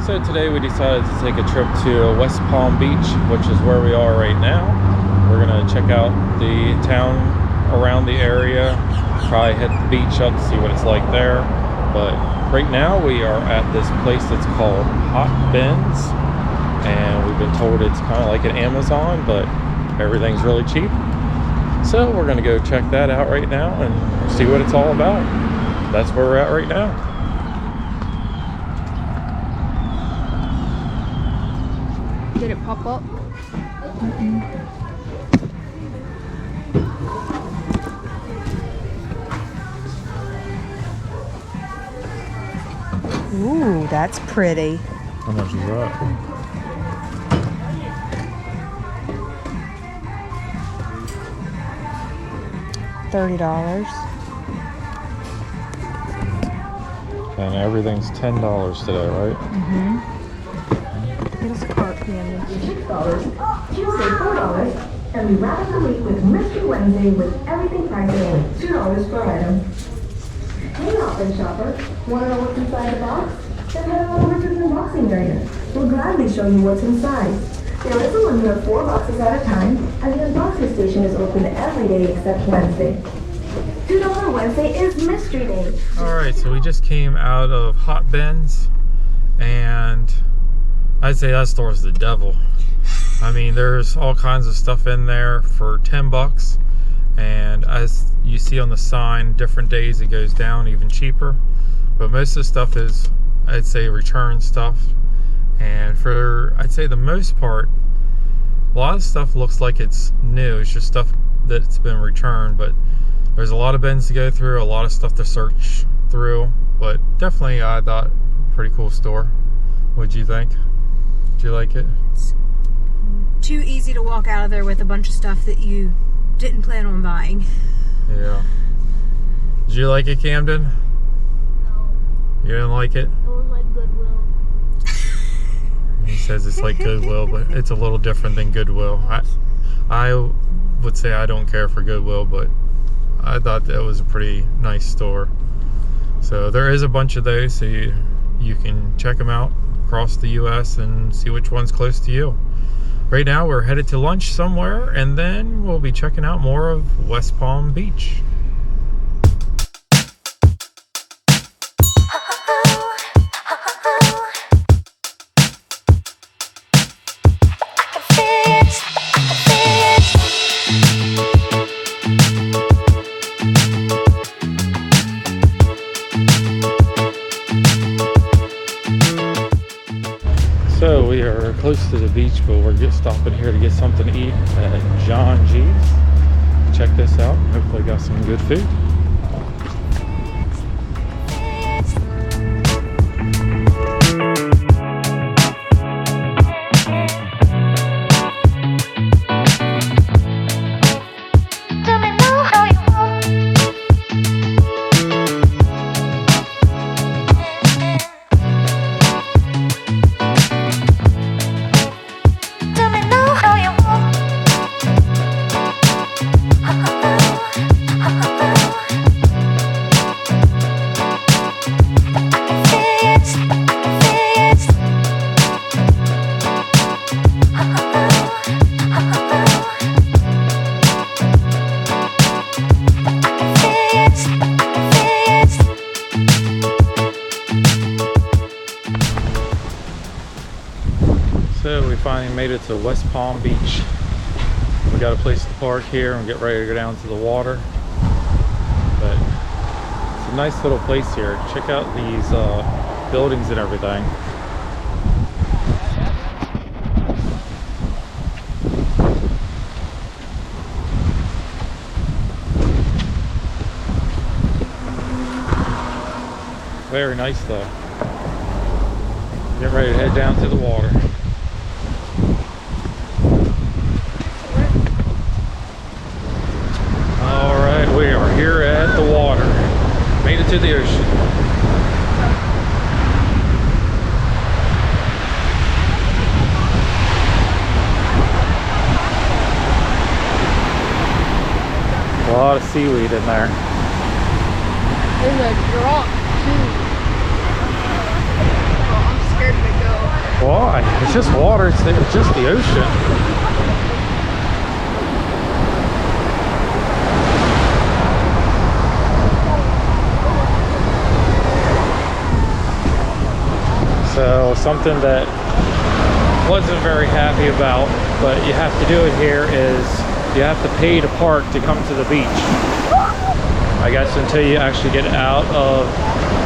So today we decided to take a trip to West Palm Beach, which is where we are right now. We're gonna check out the town around the area, probably hit the beach up to see what it's like there. But right now we are at this place that's called Hot Bins, and we've been told it's kind of like an Amazon, but everything's really cheap. So we're gonna go check that out right now and see what it's all about. That's where we're at right now. Did it pop up? Ooh, that's pretty. How much is that? $30. And everything's $10 today, right? Mm-hmm. It's cart candy. $6, Tuesday $4, and we wrap up the week with Mystery Wednesday with everything priced at only $2 per item. Hey Hotbin shopper, want to know what's inside the box? Then head on over to the unboxing area. We'll gladly show you what's inside. There is a limit of 4 boxes at a time, and the unboxing station is open every day except Wednesday. $2 Wednesday is Mystery Day. Alright, so we just came out of Hot Bins, and I'd say that store's the devil. I mean, there's all kinds of stuff in there for 10 bucks, and as you see on the sign, different days it goes down even cheaper. But most of the stuff is, I'd say, return stuff. And for, I'd say, the most part, a lot of stuff looks like it's new. It's just stuff that's been returned, but there's a lot of bins to go through, a lot of stuff to search through. But definitely, I thought, pretty cool store. What'd you think? Did you like it? It's too easy to walk out of there with a bunch of stuff that you didn't plan on buying. Yeah. Did you like it, Camden? No, You didn't like it? it was like Goodwill. He says it's like Goodwill, but it's a little different than Goodwill. I would say I don't care for Goodwill, but I thought that was a pretty nice store. So there is a bunch of those, so you can check them out across the US and see which one's close to you. Right now we're headed to lunch somewhere, and then we'll be checking out more of West Palm Beach. So we are close to the beach, but we're just stopping here to get something to eat at John G's. Check this out. Hopefully got some good food. So we finally made it to West Palm Beach. We got a place to park here and get ready to go down to the water. But it's a nice little place here. Check out these buildings and everything. Very nice though. Get ready to head down to the water. Alright, we are here at the water. Made it to the ocean. A lot of seaweed in there. There's a drop too. Oh, I'm scared to go. dry. It's just water. It's just the ocean. So something that wasn't very happy about, but you have to do it here, is you have to pay to park to come to the beach. I guess until you actually get out of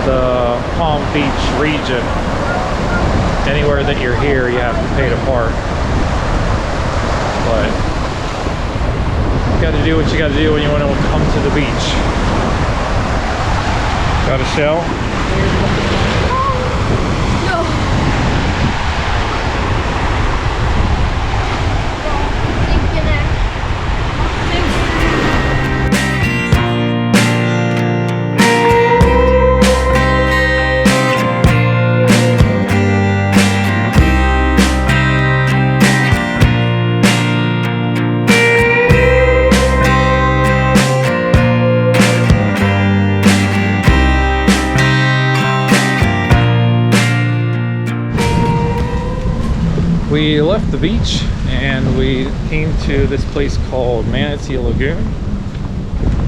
the Palm Beach region. Anywhere that you're here, you have to pay to park. But you gotta do what you gotta do when you want to come to the beach. Got a shell? We left the beach and we came to this place called Manatee Lagoon.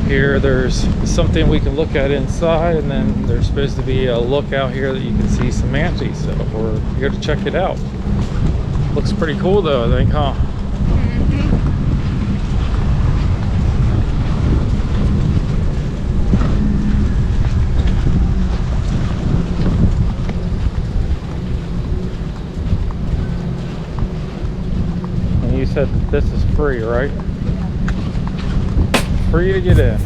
Here there's something we can look at inside, and then there's supposed to be a lookout here that you can see some manatees, so we're here to check it out. Looks pretty cool though, I think, huh? You said that this is free, right? Free to get in.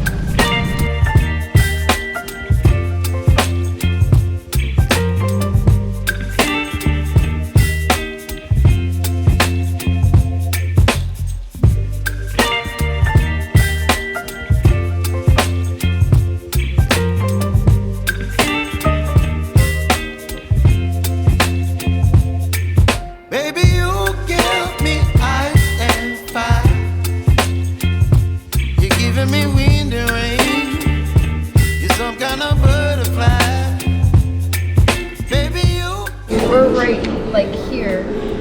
We're right like here,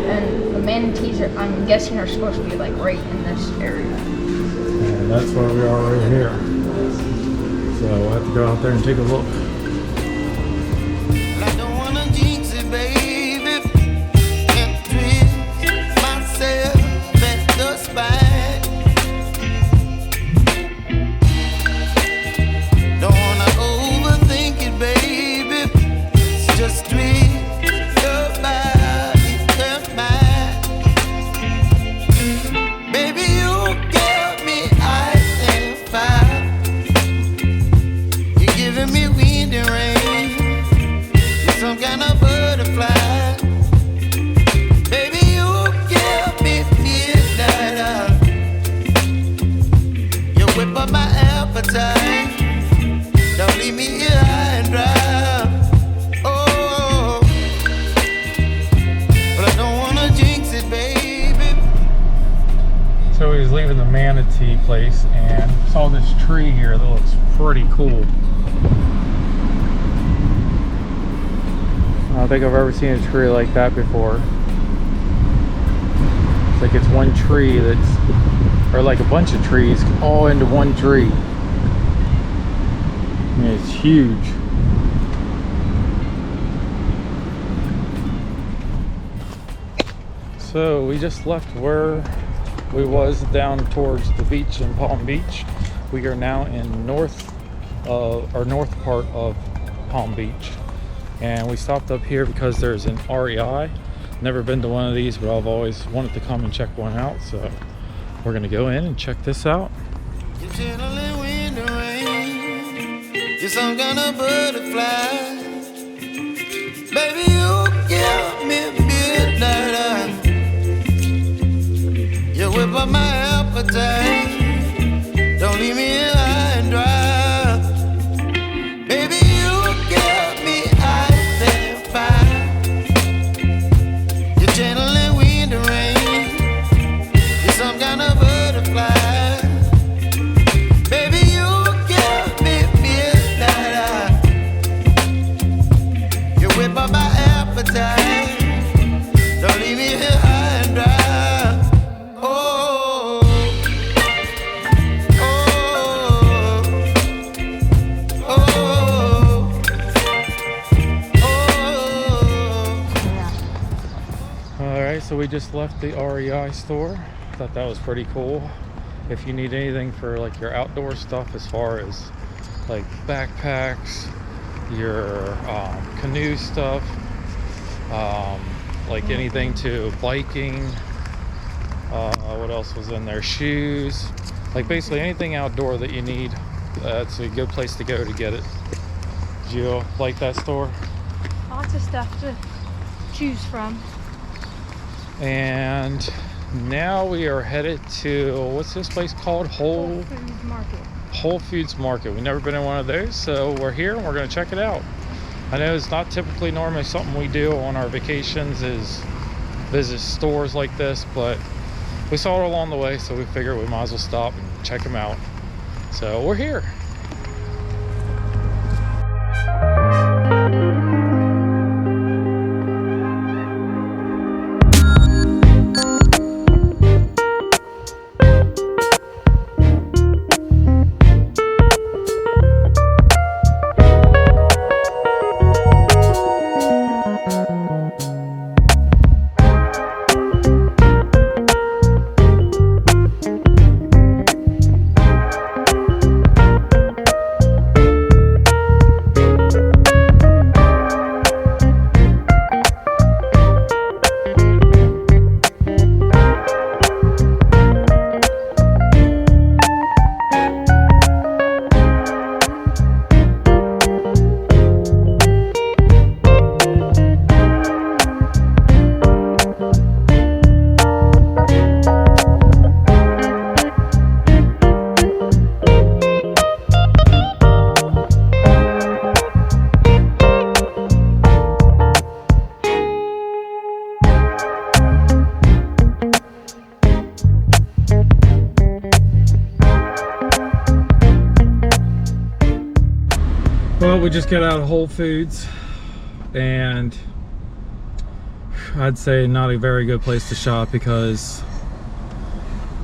and the manatees are, I'm guessing, are supposed to be like right in this area. And that's where we are right here. So we'll have to go out there and take a look. I don't wanna jinx it, baby, and twist myself at the spine. Don't wanna overthink it, baby. It's just twist. Don't leave me here high and dry. Oh, but I don't wanna jinx it, baby. So we was leaving the manatee place and saw this tree here that looks pretty cool. I don't think I've ever seen a tree like that before. It's like it's one tree that's, or like a bunch of trees all into one tree. And it's huge. So we just left where we was down towards the beach in Palm Beach. We are now in north part of Palm Beach, and we stopped up here because there's an REI. Never been to one of these, but I've always wanted to come and check one out, so we're gonna go in and check this out. You're channeling wind and rain. You're some kind of butterfly. Baby, you give me midnight. You whip up my appetite. Don't leave me here high and dry. Baby, you give me ice and fire. You're channeling wind and rain. You're some kind of butterfly. Baby, you give me midnight. You whip up my appetite. Don't Okay, so we just left the REI store. Thought that was pretty cool. If you need anything for like your outdoor stuff, as far as like backpacks, your canoe stuff, like anything to biking, what else was in there, shoes, like basically anything outdoor that you need. It's a good place to go to get it. Did you like that store? Lots of stuff to choose from. And now we are headed to, what's this place called? Whole Foods Market. Whole Foods Market. We've never been in one of those, so we're here and we're going to check it out. I know it's not typically normally something we do on our vacations is visit stores like this, but we saw it along the way, so we figured we might as well stop and check them out. So we're here. Well, we just got out of Whole Foods, and I'd say not a very good place to shop because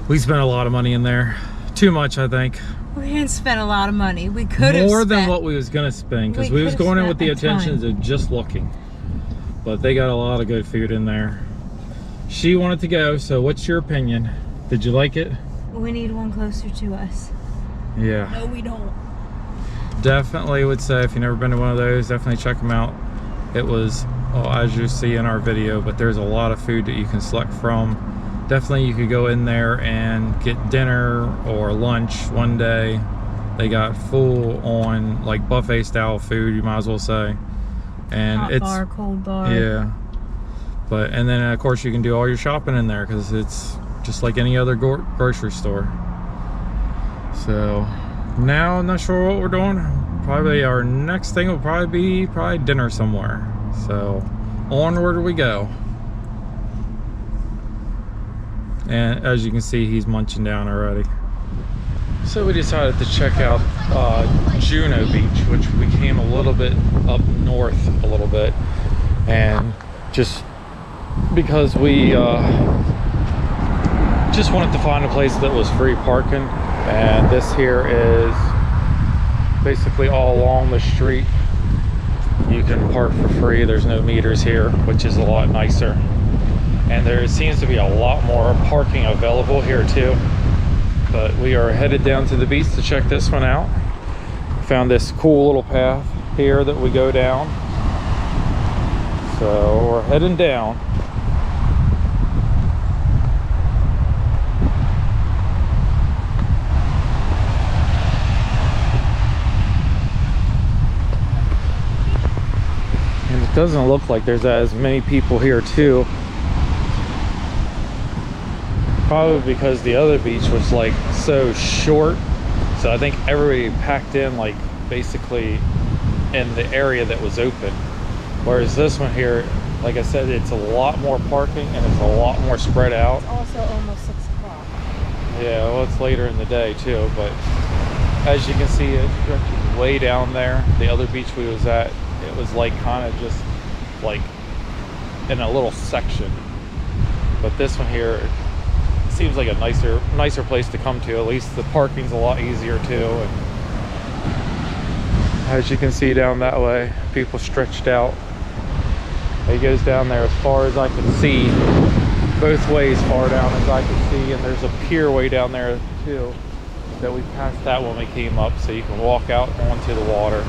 we spent a lot of money in there. Too much, I think. We didn't spend a lot of money. We could have more than what we was gonna spend, because we was going in with the intentions of just looking. But they got a lot of good food in there. She wanted to go, so what's your opinion? Did you like it? We need one closer to us. Yeah. No, we don't. Definitely would say, if you've never been to one of those, definitely check them out. It was, well, as you see in our video, but there's a lot of food that you can select from. Definitely you could go in there and get dinner or lunch one day. They got full on like buffet style food, you might as well say. And hot bar, cold bar. Yeah. But, and then of course you can do all your shopping in there because it's just like any other grocery store. So now I'm not sure what we're doing. Probably our next thing will probably be dinner somewhere. So onward we go. And as you can see, he's munching down already. So we decided to check out Juno Beach, which we came a little bit up north a little bit, and just because we just wanted to find a place that was free parking. And this here is basically all along the street. You can park for free. There's no meters here, which is a lot nicer. And there seems to be a lot more parking available here too. But we are headed down to the beach to check this one out. Found this cool little path here that we go down. So we're heading down. And it doesn't look like there's as many people here too. Probably because the other beach was like so short, so I think everybody packed in like basically in the area that was open, whereas this one here, like I said, it's a lot more parking and it's a lot more spread out. It's also almost 6 o'clock. Yeah, well, it's later in the day too, but as you can see, it stretches way down there. The other beach we was at, it was like kind of just like in a little section, but this one here seems like a nicer place to come to. At least the parking's a lot easier too. And as you can see down that way, people stretched out. It goes down there as far as I can see. both ways far down as I can see, and there's a pier way down there too that we passed that when we came up, so you can walk out onto the water.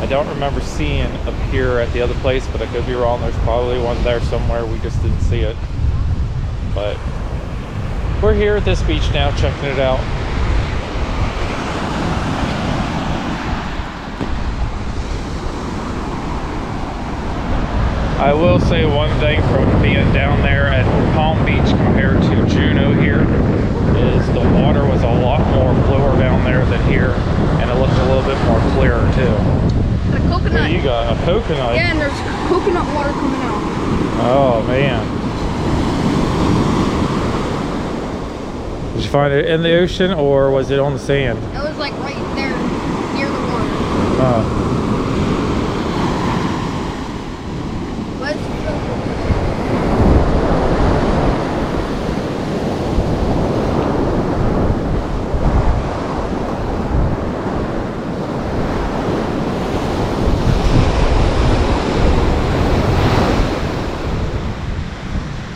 I don't remember seeing a pier at the other place, but I could be wrong. There's probably one there somewhere, we just didn't see it. But we're here at this beach now, checking it out. I will say one thing from being down there at Palm Beach compared to Juneau here is the water was a lot more bluer down there than here, and it looked a little bit more clearer too. A coconut. What do you got? A coconut? Yeah, and there's coconut water coming out. Oh man. Did you find it in the ocean or was it on the sand? It was like right there near the water. Let's go.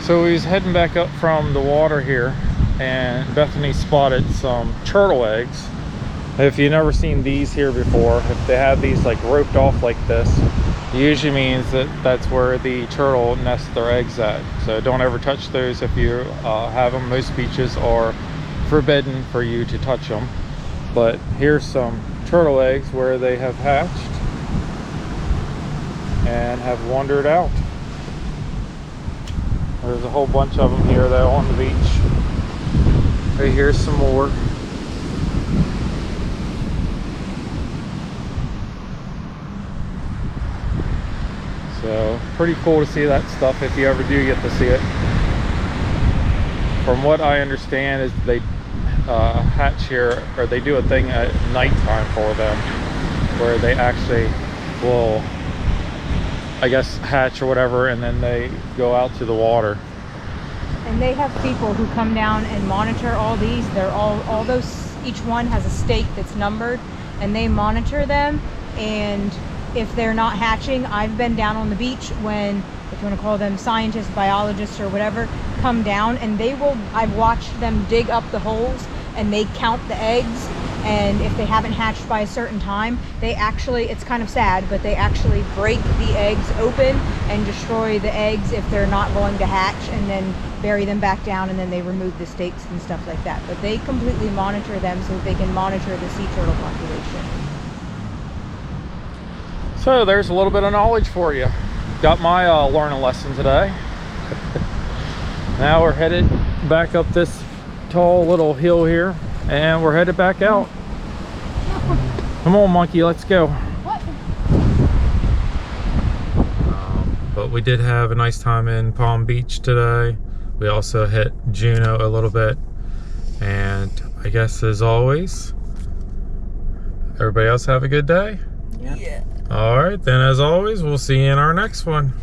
So we was heading back up from the water here, and Bethany spotted some turtle eggs. If you've never seen these here before, if they have these like roped off like this, it usually means that that's where the turtle nests their eggs at. So don't ever touch those if you have them. Most beaches are forbidden for you to touch them. But here's some turtle eggs where they have hatched and have wandered out. There's a whole bunch of them here though on the beach. Right here's some more. So pretty cool to see that stuff if you ever do get to see it. From what I understand is they hatch here, or they do a thing at nighttime for them where they actually will, I guess, hatch or whatever, and then they go out to the water. And they have people who come down and monitor all these. They're all those, each one has a stake that's numbered, and they monitor them. And if they're not hatching, I've been down on the beach when, if you want to call them scientists, biologists, or whatever, come down, and they will, I've watched them dig up the holes and they count the eggs, and if they haven't hatched by a certain time, they actually, it's kind of sad, but they actually break the eggs open and destroy the eggs if they're not going to hatch, and then bury them back down, and then they remove the stakes and stuff like that. But they completely monitor them so that they can monitor the sea turtle population. So there's a little bit of knowledge for you. Got my learning lesson today. Now we're headed back up this tall little hill here, and we're headed back out. Come on, monkey, let's go. What? But we did have a nice time in Palm Beach today. We also hit Juneau a little bit, and I guess as always, everybody else have a good day. Yeah. All right, then as always, we'll see you in our next one.